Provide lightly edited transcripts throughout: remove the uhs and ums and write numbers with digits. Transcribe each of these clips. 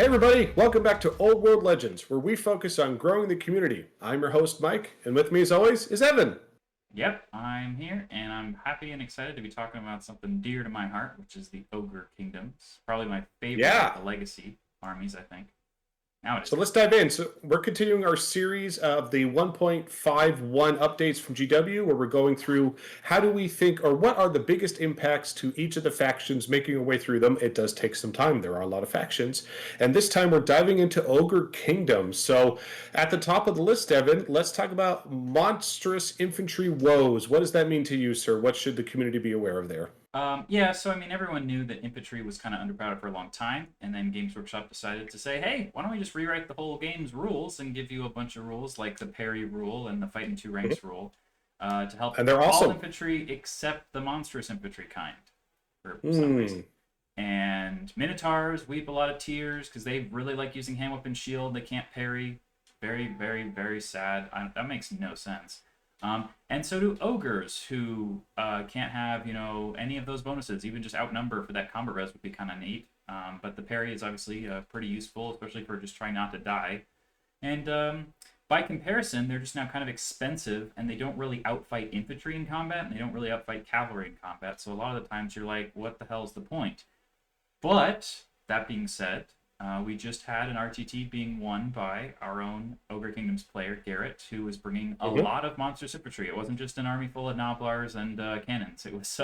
Hey everybody, welcome back to Old World Legends, where we focus on growing the community. I'm your host, Mike, and with me as always is Evan. Yep, I'm here, and I'm happy and excited to be talking about something dear to my heart, which is the Ogre Kingdoms. Probably my favorite of Yeah, the legacy armies, I think. Nowadays. so let's dive in. So we're continuing our series of the 1.51 updates from GW, where we're going through how do we think, or what are the biggest impacts to each of the factions, making our way through them. It does take some time. There are a lot of factions. And this time we're diving into Ogre Kingdoms. So at the top of the list, Evan, let's talk about Monstrous Infantry Woes. What does that mean to you, sir? What should the community be aware of there? Yeah, so I mean, everyone knew that infantry was kind of underpowered for a long time, and then Games Workshop decided to say, hey, why don't we just rewrite the whole game's rules and give you a bunch of rules like the parry rule and the fight in two ranks rule to help And they're all awesome. infantry except the monstrous infantry kind for some Hmm. reason. And Minotaurs weep a lot of tears because they really like using hand whip and shield. They can't parry. Very, very, very sad. That makes no sense. And so do ogres, who can't have any of those bonuses. Even just outnumber for that combo res would be kind of neat. But the parry is obviously pretty useful, especially for just trying not to die. And by comparison, they're just now kind of expensive, and they don't really outfight infantry in combat, and they don't really outfight cavalry in combat. So a lot of the times you're like, what the hell's the point? But that being said, we just had an RTT being won by our own Ogre Kingdoms player, Garrett, who was bringing a Mhm. lot of monstrous infantry. It wasn't just an army full of Gnoblars and cannons. It was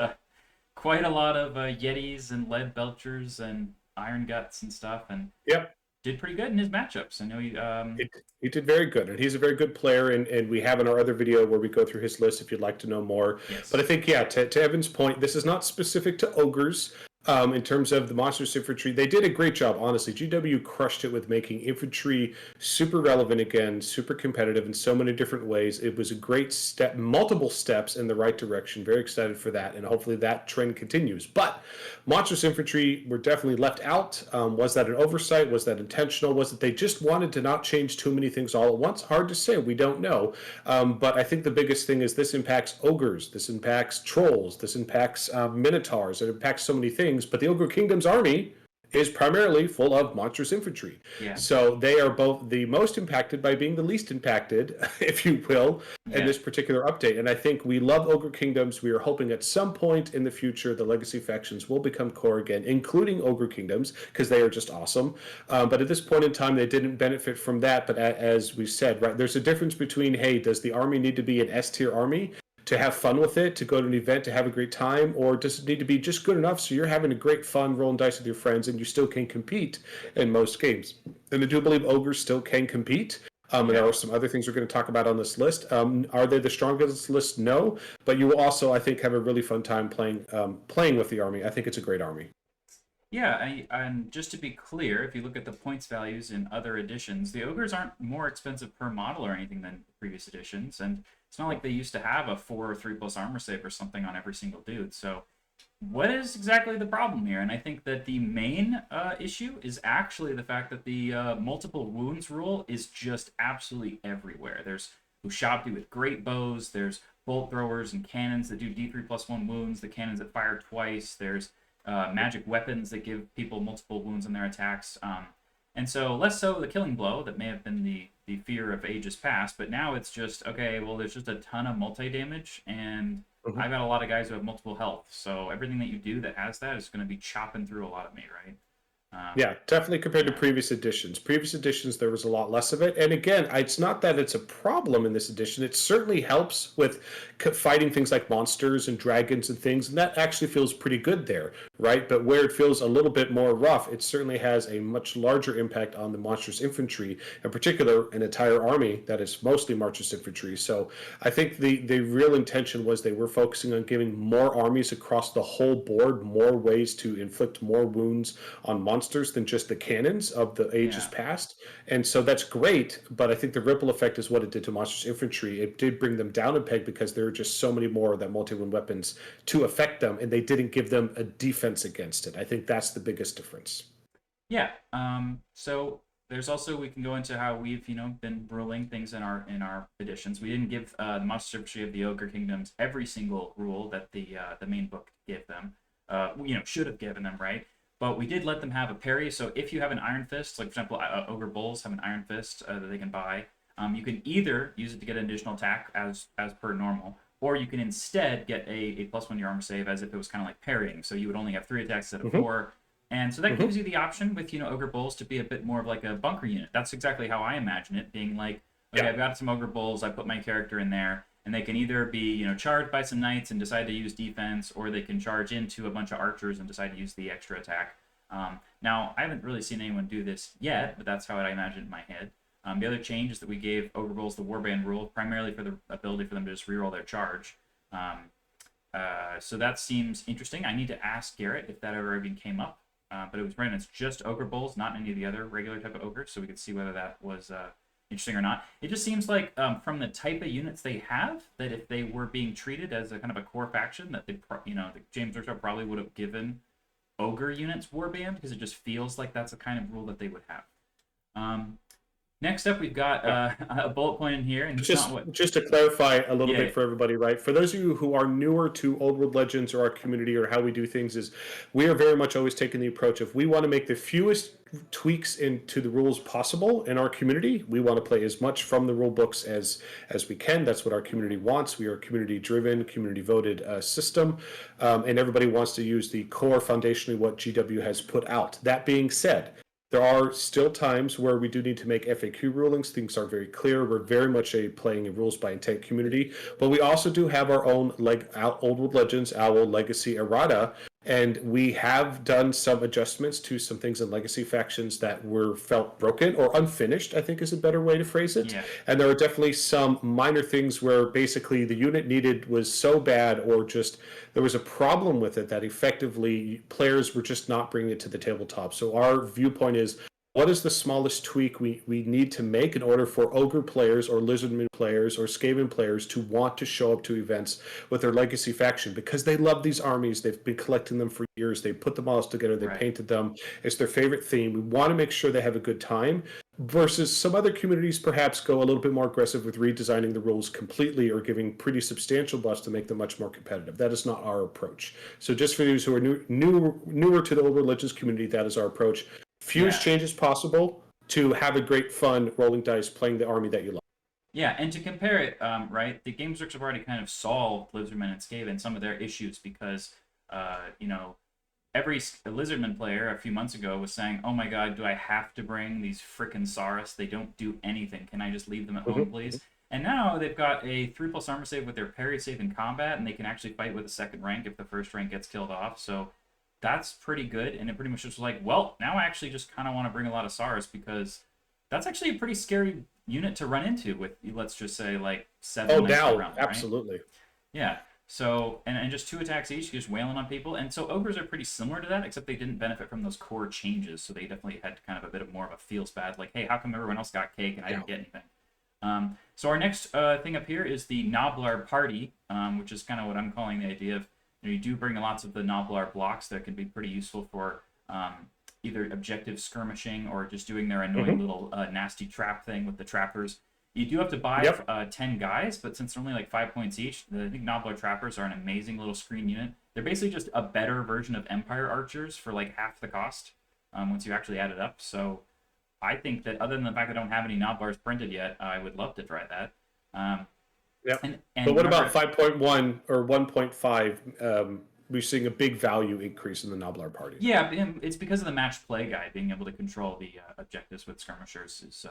quite a lot of Yetis and Leadbelchers and Ironguts and stuff, and Yep. did pretty good in his matchups. I know he. He did very good, and he's a very good player. And we have in our other video where we go through his list if you'd like to know more. But I Yes. think, yeah, to Evan's point, this is not specific to ogres. In terms of the monstrous infantry, they did a great job. Honestly, GW crushed it with making infantry super relevant again, super competitive in so many different ways. It was a great step, multiple steps in the right direction. Very excited for that, and hopefully that trend continues. But monstrous infantry were definitely left out. Was that an oversight? Was that intentional? Was it they just wanted to not change too many things all at once? Hard to say. We don't know. But I think the biggest thing is this impacts ogres, this impacts trolls, this impacts minotaurs, it impacts so many things. But the Ogre Kingdom's army is primarily full of monstrous infantry. Yeah. So they are both the most impacted by being the least impacted, if you will, in Yeah. this particular update. And I think we love Ogre Kingdoms. We are hoping at some point in the future the legacy factions will become core again, including Ogre Kingdoms, because they are just awesome. But at this point in time, they didn't benefit from that. But as we said, right, there's a difference between, hey, does the army need to be an S tier army to have fun with it, to go to an event, to have a great time, or does it need to be just good enough so you're having a great fun rolling dice with your friends and you still can compete in most games? And I do believe ogres still can compete. And there Yeah. are some other things we're going to talk about on this list. Are they the strongest list? No, but you will also, I think, have a really fun time playing with the army. I think it's a great army. Yeah, and just to be clear, if you look at the points values in other editions, the ogres aren't more expensive per model or anything than previous editions, and it's not like they used to have a 4 or 3 plus armor save or something on every single dude. So, what is exactly the problem here? And I think that the main issue is actually the fact that the multiple wounds rule is just absolutely everywhere. There's Ushabti with great bows, there's bolt throwers and cannons that do D3 plus 1 wounds, the cannons that fire twice, there's magic weapons that give people multiple wounds in their attacks. And so, less so the killing blow that may have been the fear of ages past, but now it's just, okay, well, there's just a ton of multi damage, and Mhm. I've got a lot of guys who have multiple health. So, everything that you do that has that is going to be chopping through a lot of me, right? Yeah, definitely compared to Yeah. previous editions. Previous editions, there was a lot less of it. And again, it's not that it's a problem in this edition. It certainly helps with fighting things like monsters and dragons and things. And that actually feels pretty good there, right? But where it feels a little bit more rough, it certainly has a much larger impact on the monstrous infantry, in particular, an entire army that is mostly monstrous infantry. So I think the real intention was they were focusing on giving more armies across the whole board, more ways to inflict more wounds on monsters than just the cannons of the ages Yeah. past. And so that's great, but I think the ripple effect is what it did to monstrous infantry. It did bring them down a peg because there are just so many more of that multi-wound weapons to affect them, and they didn't give them a defense against it. I think that's the biggest difference. Yeah. So there's also we can go into how we've been ruling things in our editions. We didn't give the Monster Tree of the Ogre Kingdoms every single rule that the main book gave them. Should have given them, right. but we did let them have a parry. So if you have an Iron Fist, like for example, Ogre Bulls have an Iron Fist that they can buy. You can either use it to get an additional attack as per normal, or you can instead get a +1 to your armor save as if it was kind of like parrying. So you would only have 3 attacks instead of 4. And so that gives you the option with, Ogre Bulls to be a bit more of like a bunker unit. That's exactly how I imagine it, being like, okay, I've got some Ogre Bulls, I put my character in there, and they can either be, charged by some knights and decide to use defense, or they can charge into a bunch of archers and decide to use the extra attack. Now, I haven't really seen anyone do this yet, but that's how I imagine it in my head. The other change is that we gave Ogre Bulls the Warband rule, primarily for the ability for them to just reroll their charge. So that seems interesting. I need to ask Garrett if that ever even came up. But it was right, and it's just Ogre Bulls, not any of the other regular type of ogres, so we could see whether that was interesting or not. It just seems like from the type of units they have, that if they were being treated as a kind of a core faction, that the James Workshop probably would have given ogre units warband, because it just feels like that's the kind of rule that they would have. Next up, we've got a bullet point in here, and just to clarify a little bit for everybody, right? For those of you who are newer to Old World Legends or our community or how we do things, is we are very much always taking the approach of we want to make the fewest tweaks into the rules possible in our community. We want to play as much from the rule books as we can. That's what our community wants. We are a community-driven, community-voted system, and everybody wants to use the core foundationally what GW has put out. That being said, there are still times where we do need to make FAQ rulings. Things are very clear. We're very much a playing a rules by intent community, but we also do have our own Old World Legends, OWL Legacy errata, and we have done some adjustments to some things in Legacy factions that were felt broken or unfinished, I think is a better way to phrase it. Yeah. And there are definitely some minor things where basically the unit needed was so bad, or just there was a problem with it that effectively players were just not bringing it to the tabletop. So our viewpoint is, what is the smallest tweak we need to make in order for Ogre players or Lizardman players or Skaven players to want to show up to events with their Legacy faction? Because they love these armies. They've been collecting them for years. They put them all together. They painted them. It's their favorite theme. We want to make sure they have a good time, versus some other communities perhaps go a little bit more aggressive with redesigning the rules completely or giving pretty substantial buffs to make them much more competitive. That is not our approach. So just for those who are newer to the Old Religions community, that is our approach. Fewest changes possible to have a great fun rolling dice playing the army that you love. Yeah, and to compare it, right, the Games Workshop have already kind of solved Lizardmen and Skaven some of their issues, because, every Lizardman player a few months ago was saying, oh my god, do I have to bring these frickin' Saurus? They don't do anything. Can I just leave them at home, please? And now they've got a 3+ armor save with their parry save in combat, and they can actually fight with a second rank if the first rank gets killed off, so that's pretty good. And it pretty much just was like, well, now I actually just kind of want to bring a lot of Saurus, because that's actually a pretty scary unit to run into with, let's just say, like 7 knights around, absolutely. Right? Yeah. So, and just 2 attacks each, just wailing on people. And so ogres are pretty similar to that, except they didn't benefit from those core changes. So they definitely had kind of a bit of more of a feels bad, like, hey, how come everyone else got cake and I didn't get anything? So our next thing up here is the Gnoblar Party, which is kind of what I'm calling the idea of, you do bring lots of the Gnoblar blocks that can be pretty useful for either objective skirmishing or just doing their annoying little nasty trap thing with the trappers. You do have to buy 10 guys, but since they're only like 5 points each, I think Gnoblar Trappers are an amazing little screen unit. They're basically just a better version of Empire Archers for like half the cost once you actually add it up. So I think that, other than the fact I don't have any Gnoblars printed yet, I would love to try that. But what about 5.1 or 1.5? We're seeing a big value increase in the Gnoblar Party. Yeah, it's because of the match play guide. Being able to control the objectives with skirmishers is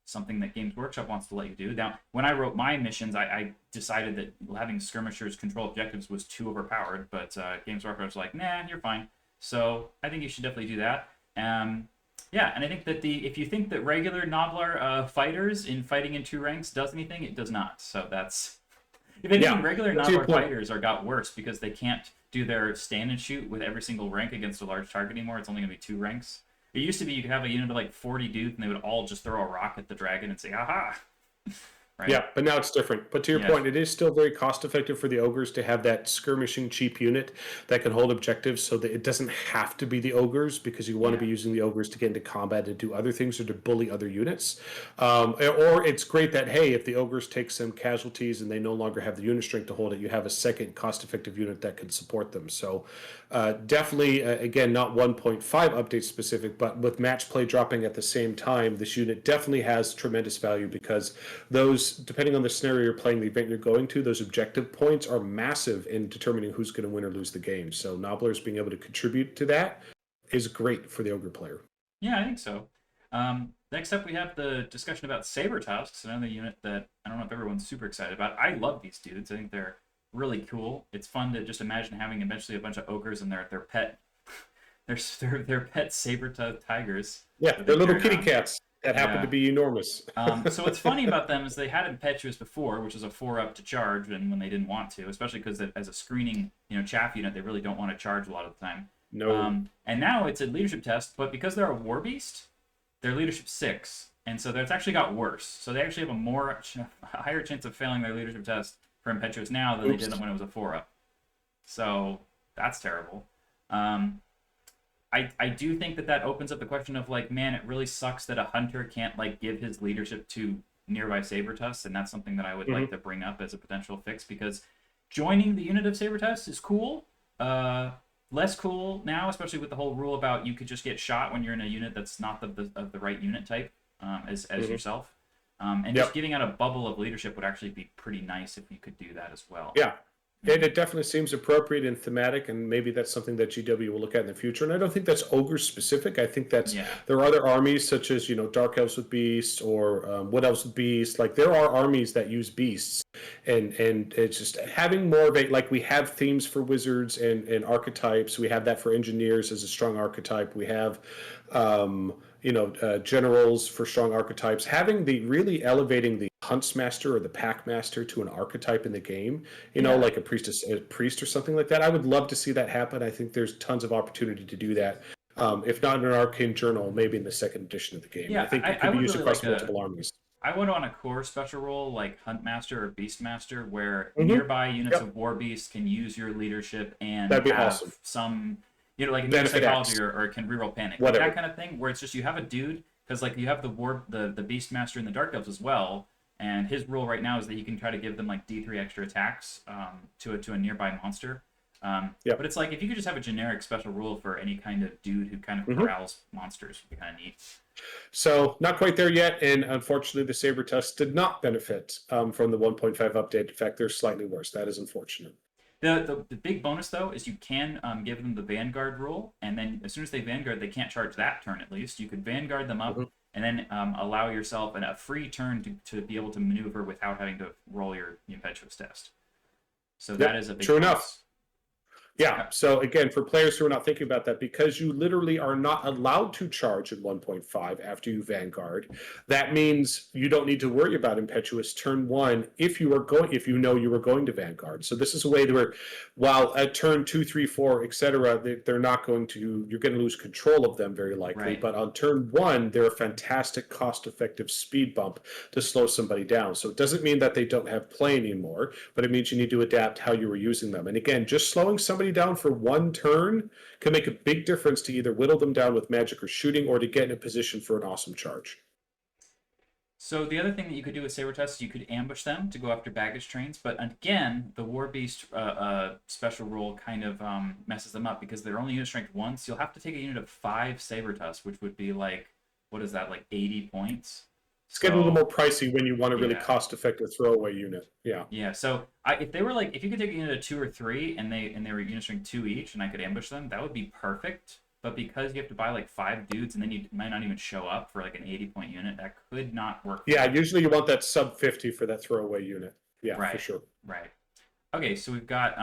something that Games Workshop wants to let you do. Now, when I wrote my missions, I decided that having skirmishers control objectives was too overpowered, but Games Workshop was like, nah, you're fine. So I think you should definitely do that. Yeah, and I think that if you think that regular Gnoblar fighters in fighting in 2 ranks does anything, it does not. So that's... If anything, regular Gnoblar fighters got worse because they can't do their stand and shoot with every single rank against a large target anymore. It's only going to be 2 ranks. It used to be you could have a unit of like 40 dudes and they would all just throw a rock at the dragon and say, aha! right? Yeah, but now it's different. But to your Yes. point, it is still very cost effective for the ogres to have that skirmishing cheap unit that can hold objectives so that it doesn't have to be the ogres because you want to Yeah. be using the ogres to get into combat and do other things or to bully other units. Or it's great that, hey, if the ogres take some casualties and they no longer have the unit strength to hold it, you have a second cost effective unit that can support them. So definitely, again, not 1.5 update specific, but with match play dropping at the same time, this unit definitely has tremendous value because those, depending on the scenario you're playing, the event you're going to, those objective points are massive in determining who's going to win or lose the game. So Gnoblars being able to contribute to that is great for the ogre player. Yeah, I think so. Next up, we have the discussion about Sabretusks, another unit that I don't know if everyone's super excited about. I love these dudes. I think they're really cool. It's fun to just imagine having eventually a bunch of ogres and their pet, their pet saber-toothed tigers. Yeah, that they're they little carry kitty around. cats that happen to Yeah. be enormous. So what's funny about them is they had Impetuous before, which is a 4-up to charge, and when they didn't want to, especially because as a screening, chaff unit, they really don't want to charge a lot of the time. No. And now it's a leadership test, but because they're a war beast, their leadership 6, and so that's actually got worse. So they actually have a higher chance of failing their leadership test for Impetuous now than they did when it was a 4-up. So that's terrible. I do think that opens up the question of like, man, it really sucks that a hunter can't like give his leadership to nearby Sabretusks, and that's something that I would like to bring up as a potential fix because joining the unit of Sabretusks is cool. Less cool now, especially with the whole rule about you could just get shot when you're in a unit that's not the right unit type as yourself. And just giving out a bubble of leadership would actually be pretty nice if you could do that as well. Yeah. And it definitely seems appropriate and thematic, and maybe that's something that GW will look at in the future. And I don't think that's ogre specific. I think that's there are other armies such as dark elves with beasts or wood elves with beasts. Like there are armies that use beasts, and it's just having more of a like we have themes for wizards and archetypes. We have that for engineers as a strong archetype. We have generals for strong archetypes. Having the really elevating the huntsmaster or the packmaster to an archetype in the game, like a priest or something like that. I would love to see that happen. I think there's tons of opportunity to do that. If not in an arcane journal, maybe in the second edition of the game. Yeah, I think it could be used across multiple armies. I would want a core special role like Huntmaster or Beastmaster, where nearby units of War Beast can use your leadership and that'd be have awesome. Some, like immune psychology or can reroll panic, like that kind of thing, where it's just you have a dude because like you have the Beastmaster and the Dark Elves as well. And his rule right now is that he can try to give them like D3 extra attacks to a nearby monster. But it's like if you could just have a generic special rule for any kind of dude who kind of corrals monsters, would be kind of neat. So not quite there yet, and unfortunately the Sabretusks did not benefit from the 1.5 update. In fact, they're slightly worse. That is unfortunate. The big bonus though is you can give them the Vanguard rule, and then as soon as they Vanguard, they can't charge that turn at least. You could Vanguard them up. And then allow yourself a free turn to be able to maneuver without having to roll your impetuous test. So that is a big true bonus. Enough. Yeah, so again, for players who are not thinking about that, because you literally are not allowed to charge at 1.5 after you Vanguard, that means you don't need to worry about Impetuous turn 1 if you know you were going to Vanguard. So this is a way where, while at turn 2, 3, 4, etc., you're going to lose control of them very likely. Right. But on turn 1, they're a fantastic cost-effective speed bump to slow somebody down. So it doesn't mean that they don't have play anymore, but it means you need to adapt how you were using them. And again, just slowing somebody down for one turn can make a big difference to either whittle them down with magic or shooting or to get in a position for an awesome charge. So the other thing that you could do with Sabretusks, you could ambush them to go after baggage trains, but again, the War Beast special rule kind of messes them up because they're only unit strength 1, so you'll have to take a unit of 5 Sabretusks, which would be like, what is that, like 80 points? It's getting a little more pricey when you want a really cost-effective throwaway unit. Yeah. Yeah. So if you could take a unit of 2 or 3 and they were unit strength 2 each, and I could ambush them, that would be perfect. But because you have to buy like 5 dudes and then you might not even show up for like an 80-point unit, that could not work. Yeah. Usually you want that sub 50 for that throwaway unit. Yeah, right, for sure. Right. Okay. So we've got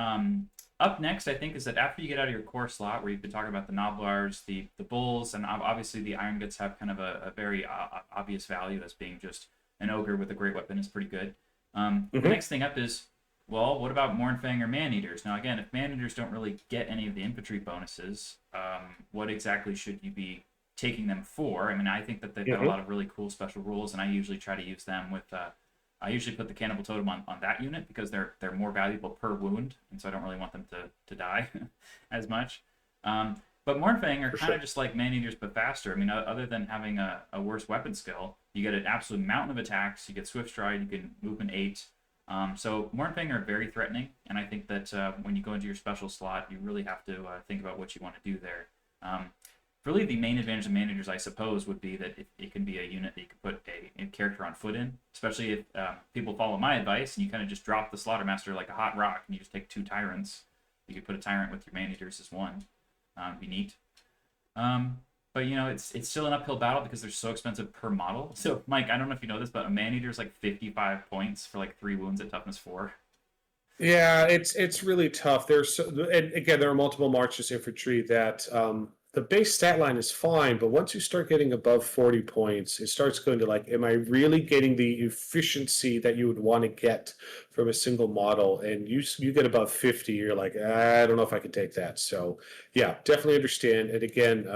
up next, I think, is that after you get out of your core slot, where you've been talking about the Gnoblars, the Bulls, and obviously the Ironguts have kind of a very obvious value as being just an ogre with a great weapon is pretty good. The next thing up is, well, what about Mournfang or Maneaters? Now, again, if Maneaters don't really get any of the infantry bonuses, what exactly should you be taking them for? I mean, I think that they've got a lot of really cool special rules, and I usually try to use them with I usually put the Cannibal Totem on that unit because they're more valuable per wound, and so I don't really want them to die as much. But Mournfang are kind of just like Maneaters, but faster. I mean, other than having a worse weapon skill, you get an absolute mountain of attacks. You get Swift Stride. You can movement 8. So Mournfang are very threatening, and I think that when you go into your special slot, you really have to think about what you want to do there. Really, the main advantage of Maneaters, I suppose, would be that it can be a unit that you can put a character on foot in, especially if people follow my advice and you kind of just drop the Slaughtermaster like a hot rock and you just take 2 Tyrants. You could put a Tyrant with your Maneaters as 1. Be neat. But you know, it's still an uphill battle because they're so expensive per model. So, Mike, I don't know if you know this, but a Maneater's like 55 points for like 3 wounds at toughness 4. Yeah, it's really tough. And again, there are multiple Monstrous Infantry that the base stat line is fine, but once you start getting above 40 points, it starts going to like, am I really getting the efficiency that you would want to get from a single model? And you get above 50, you're like, I don't know if I can take that. So yeah, definitely understand. And again,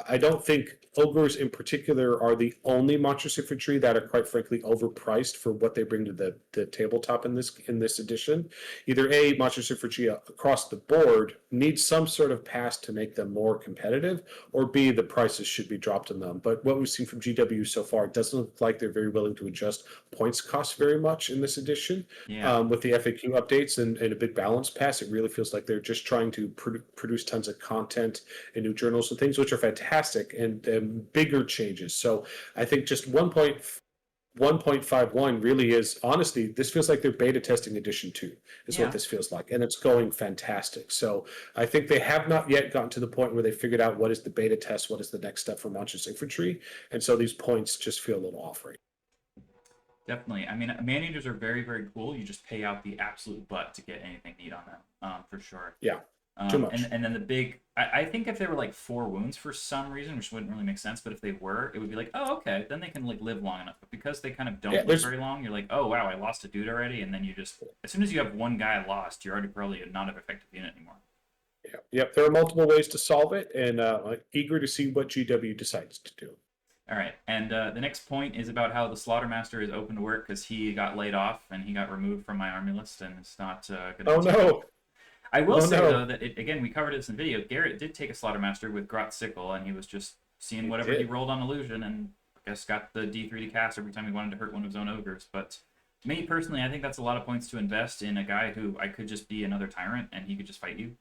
I don't think ogres in particular are the only monstrous infantry that are quite frankly overpriced for what they bring to the tabletop in this edition. Either A, monstrous infantry across the board needs some sort of pass to make them more competitive, or B, the prices should be dropped on them. But what we've seen from GW so far, it doesn't look like they're very willing to adjust points costs very much in this edition. Yeah. With the FAQ updates and a big balance pass, it really feels like they're just trying to produce tons of content and new journals and things, which are fantastic and bigger changes. So I think just 1.51 really is, honestly, this feels like they're beta testing edition 2 is what this feels like, and it's going fantastic. So I think they have not yet gotten to the point where they figured out what is the beta test, what is the next step for Monstrous Infantry, and so these points just feel a little off right. Definitely. I mean, Maneaters are very, very cool. You just pay out the absolute butt to get anything neat on them, for sure. Yeah. Too much. And then the big, I think if they were like 4 wounds for some reason, which wouldn't really make sense, but if they were, it would be like, oh, okay, then they can like live long enough. But because they kind of don't live very long, you're like, oh, wow, I lost a dude already. And then you just, as soon as you have one guy lost, you're already probably not an effective unit anymore. Yeah. Yep. There are multiple ways to solve it, and eager to see what GW decides to do. All right, and the next point is about how the Slaughtermaster is open to work because he got laid off and he got removed from my army list, and it's not going to. Oh no! I will say though that again, we covered this in video. Garrett did take a Slaughtermaster with Grot Sickle, and he was just seeing whatever he rolled on illusion, and I guess got the D3 to cast every time he wanted to hurt one of his own ogres. But me personally, I think that's a lot of points to invest in a guy who I could just be another tyrant and he could just fight you.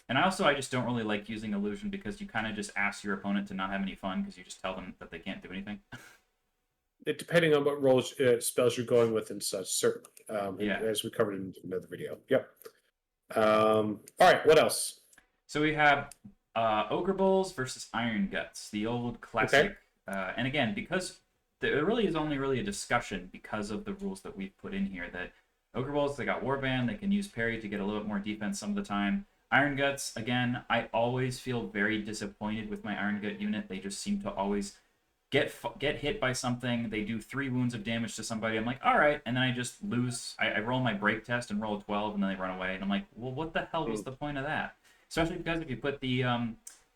And I just don't really like using illusion because you kind of just ask your opponent to not have any fun because you just tell them that they can't do anything. Depending on what roles spells you're going with and such, certainly. As we covered in another video. Yep. All right, what else? So we have Ogre Bulls versus Ironguts, the old classic. Okay. And again, because there really is only really a discussion because of the rules that we've put in here, that Ogre Bulls, they got Warband, they can use parry to get a little bit more defense some of the time. Ironguts, again, I always feel very disappointed with my Irongut unit. They just seem to always get hit by something. They do 3 wounds of damage to somebody. I'm like, all right, and then I just lose. I roll my break test and roll a 12, and then they run away. And I'm like, well, what the hell was the point of that? Especially because if you put the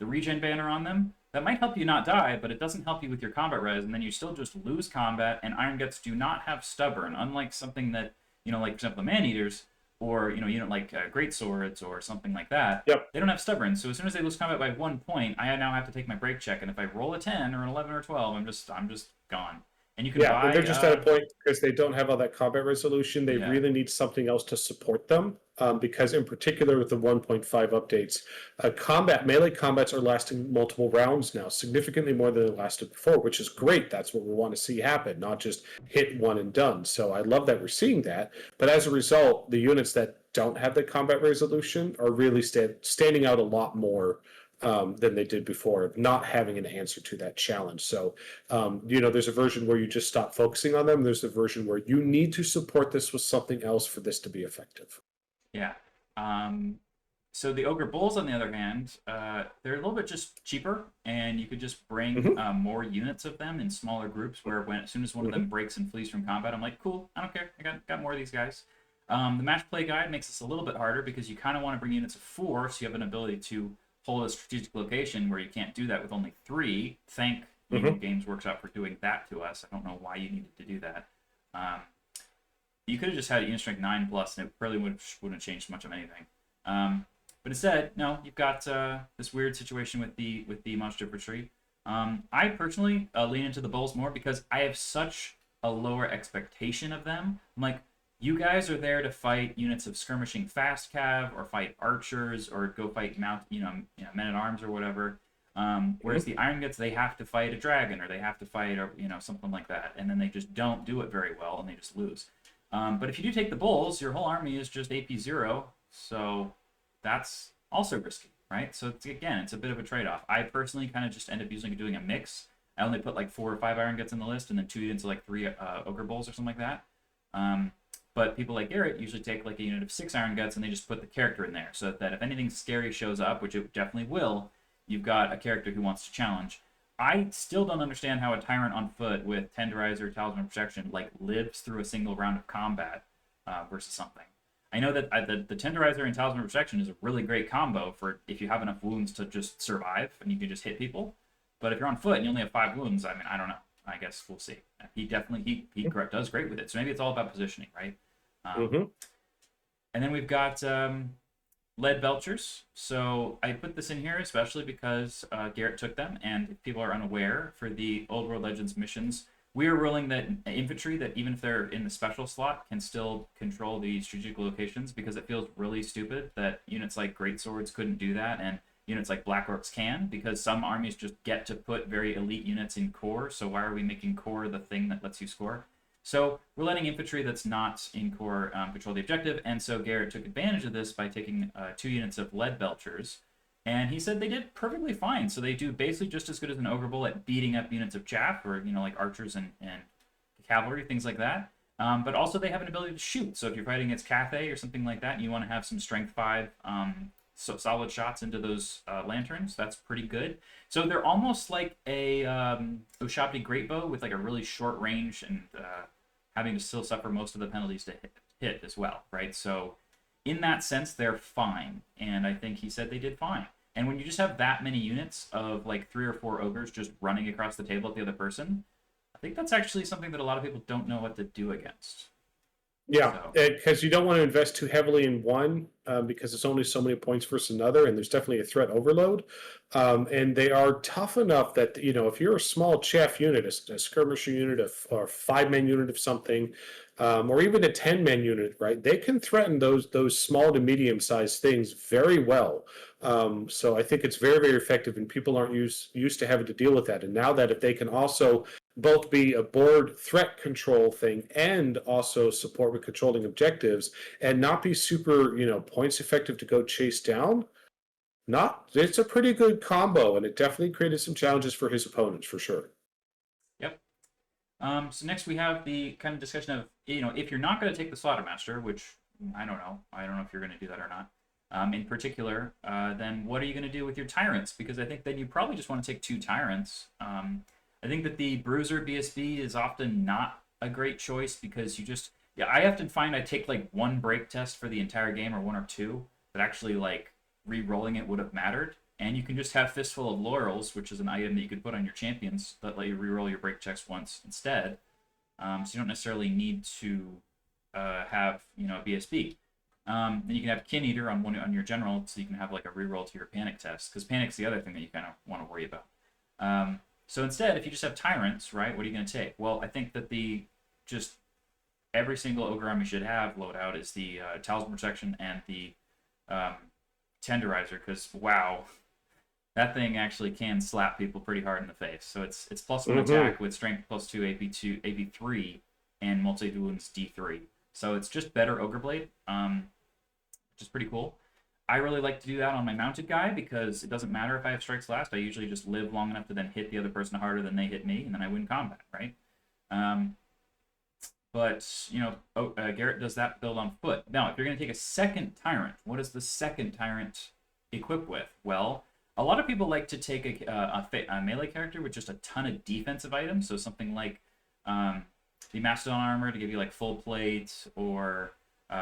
regen banner on them, that might help you not die, but it doesn't help you with your combat res, and then you still just lose combat. And Ironguts do not have stubborn, unlike something that, like for example, the Maneaters, or like great swords or something like that. Yep. They don't have stubborn, so as soon as they lose combat by 1 point, I now have to take my break check, and if I roll a 10 or an 11 or 12, I'm just gone. And you can buy. And they're just at a point because they don't have all that combat resolution. They really need something else to support them. Because in particular with the 1.5 updates, melee combats are lasting multiple rounds now, significantly more than they lasted before, which is great. That's what we want to see happen, not just hit one and done. So I love that we're seeing that. But as a result, the units that don't have the combat resolution are really standing out a lot more than they did before, not having an answer to that challenge. So, there's a version where you just stop focusing on them. There's a version where you need to support this with something else for this to be effective. Yeah. So the Ogre Bulls, on the other hand, they're a little bit just cheaper, and you could just bring more units of them in smaller groups where as soon as one of them breaks and flees from combat, I'm like, cool, I don't care. I got more of these guys. The match play guide makes this a little bit harder because you kind of want to bring units of 4, so you have an ability to hold a strategic location where you can't do that with only 3. Thank you, Games Workshop, for doing that to us. I don't know why you needed to do that. You could have just had unit strength 9 plus, and it really wouldn't have changed much of anything. But instead, no, you've got this weird situation with the Monstrous Infantry. I personally lean into the Bulls more because I have such a lower expectation of them. I'm like, you guys are there to fight units of skirmishing fast cav, or fight archers, or go fight men at arms or whatever. Whereas the Ironguts, they have to fight a dragon, or they have to fight, or something like that, and then they just don't do it very well, and they just lose. But if you do take the Bulls, your whole army is just AP 0, so that's also risky, right? So it's a bit of a trade-off. I personally kind of just end up doing a mix. I only put like 4 or 5 Ironguts in the list, and then 2 units of like 3 Ogre Bulls or something like that. But people like Garrett usually take like a unit of 6 Ironguts, and they just put the character in there, so that if anything scary shows up, which it definitely will, you've got a character who wants to challenge. I still don't understand how a Tyrant on foot with Tenderizer, Talisman of Protection like lives through a single round of combat versus something. I know that the Tenderizer and Talisman of Protection is a really great combo for if you have enough wounds to just survive and you can just hit people. But if you're on foot and you only have 5 wounds, I mean, I don't know. I guess we'll see. He definitely does great with it. So maybe it's all about positioning, right? And then we've got Leadbelchers. So I put this in here especially because Garrett took them, and if people are unaware, for the Old World Legends missions, we are ruling that infantry, that even if they're in the special slot, can still control the strategic locations, because it feels really stupid that units like Great Swords couldn't do that, and units like Black Orcs can, because some armies just get to put very elite units in core, so why are we making core the thing that lets you score? So we're letting infantry that's not in core control the objective, and so Garrett took advantage of this by taking 2 units of Leadbelchers, and he said they did perfectly fine. So they do basically just as good as an Ogre Bull at beating up units of chaff, or like archers and cavalry, things like that. But also they have an ability to shoot. So if you're fighting against Cathay or something like that, and you want to have some strength 5 solid shots into those lanterns, that's pretty good. So they're almost like a Ushabti Greatbow with like a really short range, and having to still suffer most of the penalties to hit as well, right? So in that sense, they're fine, and I think he said they did fine. And when you just have that many units of like 3 or 4 ogres just running across the table at the other person, I think that's actually something that a lot of people don't know what to do against. Yeah, because you don't want to invest too heavily in one, because it's only so many points versus another, and there's definitely a threat overload. And they are tough enough that, if you're a small chaff unit, a skirmisher unit, or a 5-man unit of something, or even a 10-man unit, right? They can threaten those small to medium-sized things very well. So I think it's very, very effective, and people aren't used to having to deal with that. And now that if they can also both be a board threat control thing and also support with controlling objectives, and not be super, points effective to go chase down, it's a pretty good combo, and it definitely created some challenges for his opponents for sure. Yep. So next we have the kind of discussion of, if you're not going to take the Slaughtermaster, which I don't know if you're going to do that or not, in particular, then what are you going to do with your Tyrants? Because I think then you probably just want to take 2 Tyrants. I think that the Bruiser BSB is often not a great choice, because I often find I take like 1 break test for the entire game, or 1 or 2, but actually like re-rolling it would have mattered. And you can just have Fistful of Laurels, which is an item that you could put on your champions that let you re-roll your break checks once instead. So you don't necessarily need to have a BSB. Then you can have Kin Eater on your general, so you can have like a re-roll to your panic test, because panic's the other thing that you kind of want to worry about. So instead, if you just have Tyrants, right, what are you going to take? Well, I think that every single Ogre army should have loadout is the Talisman Protection and the Tenderizer, because wow, that thing actually can slap people pretty hard in the face. So it's +1 attack with strength +2 AP2 AP3 and multi wounds D3. So it's just better Ogre Blade, which is pretty cool. I really like to do that on my mounted guy, because it doesn't matter if I have strikes last. I usually just live long enough to then hit the other person harder than they hit me, and then I win combat, right? But Garrett does that build on foot. Now, if you're going to take a second Tyrant, what does the second Tyrant equip with? Well, a lot of people like to take a melee character with just a ton of defensive items, so something like the Mastodon Armor to give you like full plate, or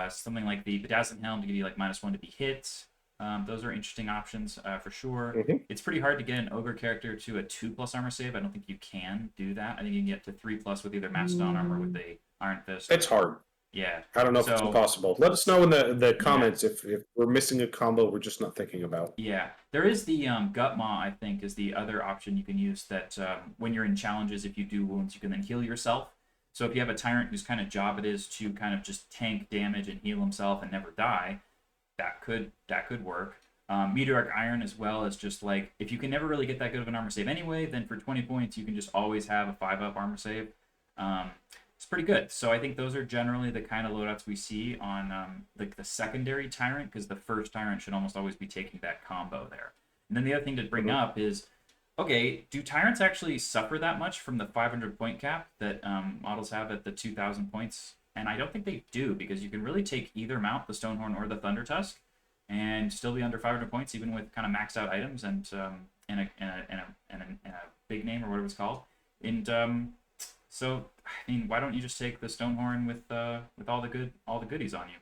something like the Bedazzling Helm to give you like -1 to be hit, Those are interesting options for sure. Mhm. It's pretty hard to get an ogre character to a 2+ armor save. I don't think you can do that. I think you can get to 3+ with either Mastodon armor with a Iron Fist. It's hard. Yeah. I don't know if it's So impossible. Let us know in the yeah, comments if we're missing a combo we're just not thinking about. yeah. There is the Gut Maw, I think, is the other option you can use that when you're in challenges, if you do wounds, you can then heal yourself. So if you have a Tyrant whose kind of job it is to kind of just tank damage and heal himself and never die, that could work. Meteoric Iron as well is just like, if you can never really get that good of an armor save anyway, then for 20 points you can just always have a 5+ armor save. It's pretty good. So I think those are generally the kind of loadouts we see on like the secondary Tyrant, because the first Tyrant should almost always be taking that combo there. And then the other thing to bring up is, okay, do Tyrants actually suffer that much from the 500 point cap that models have at the 2,000 points? And I don't think they do, because you can really take either mount, the Stonehorn or the Thundertusk, and still be under 500 points, even with kind of maxed out items and a big name or whatever it's called. And so, I mean, why don't you just take the Stonehorn with all the goodies on you?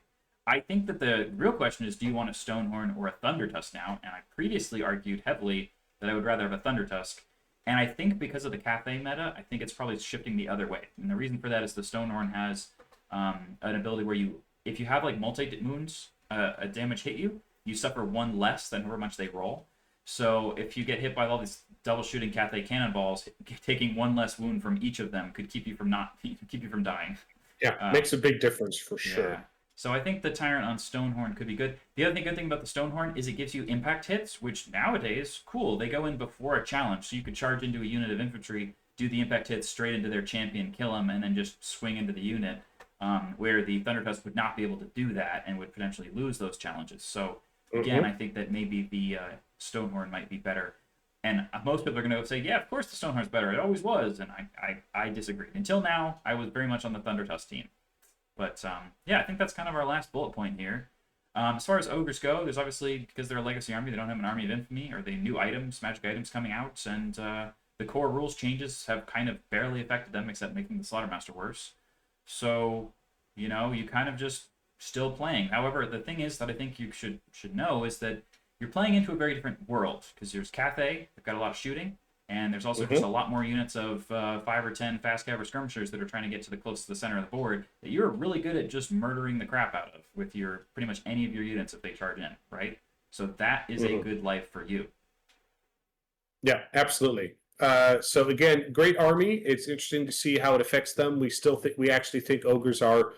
I think that the real question is, do you want a Stonehorn or a Thundertusk now? And I previously argued heavily that I would rather have a Thundertusk. And I think because of the Cathay meta, I think it's probably shifting the other way. And the reason for that is the Stonehorn has an ability where if you have like multi wounds, a damage hit you, you suffer 1 less than however much they roll. So if you get hit by all these double shooting Cathay cannonballs, taking 1 less wound from each of them could keep you from dying. Yeah, makes a big difference for sure. Yeah. So I think the Tyrant on Stonehorn could be good. The other good thing about the Stonehorn is it gives you impact hits, which nowadays, cool, they go in before a challenge. So you could charge into a unit of infantry, do the impact hits straight into their champion, kill them, and then just swing into the unit, where the Thundertusk would not be able to do that and would potentially lose those challenges. So again, I think that maybe the Stonehorn might be better. And most people are going to say, yeah, of course the Stonehorn's better. It always was. And I disagreed. Until now, I was very much on the Thundertusk team. But yeah, I think that's kind of our last bullet point here. As far as ogres go, there's obviously, because they're a legacy army, they don't have an army of infamy or the new items, magic items coming out, and the core rules changes have kind of barely affected them, except making the Slaughtermaster worse. So, you know, you kind of just still playing. However, the thing is that I think you should know is that you're playing into a very different world, because there's Cathay, they've got a lot of shooting, and there's also just a lot more units of 5 or 10 fast cav or skirmishers that are trying to get to the close to the center of the board that you're really good at just murdering the crap out of with your pretty much any of your units if they charge in, right? So that is a good life for you. Yeah, absolutely. So again, great army. It's interesting to see how it affects them. We actually think ogres are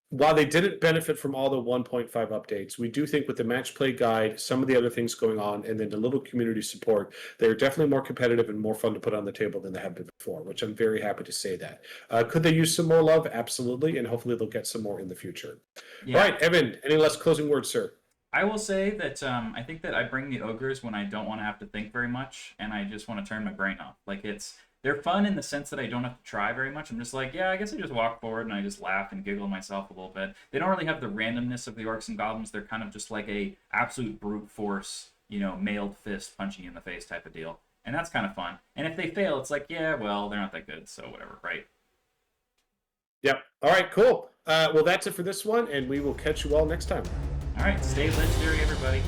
while they didn't benefit from all the 1.5 updates, we do think with the match play guide, some of the other things going on, and then the little community support, they're definitely more competitive and more fun to put on the table than they have been before, which I'm very happy to say that. Could they use some more love? Absolutely, and hopefully they'll get some more in the future. Yeah. All right, Evan, any last closing words, sir? I will say that I think that I bring the ogres when I don't want to have to think very much, and I just want to turn my brain off. Like, they're fun in the sense that I don't have to try very much. I'm just like, yeah, I guess I just walk forward and I just laugh and giggle myself a little bit. They don't really have the randomness of the orcs and goblins. They're kind of just like a absolute brute force, you know, mailed fist punching you in the face type of deal. And that's kind of fun. And if they fail, it's like, yeah, well, they're not that good, so whatever, right? Yep. All right, cool. Well, that's it for this one, and we will catch you all next time. All right, stay legendary, everybody.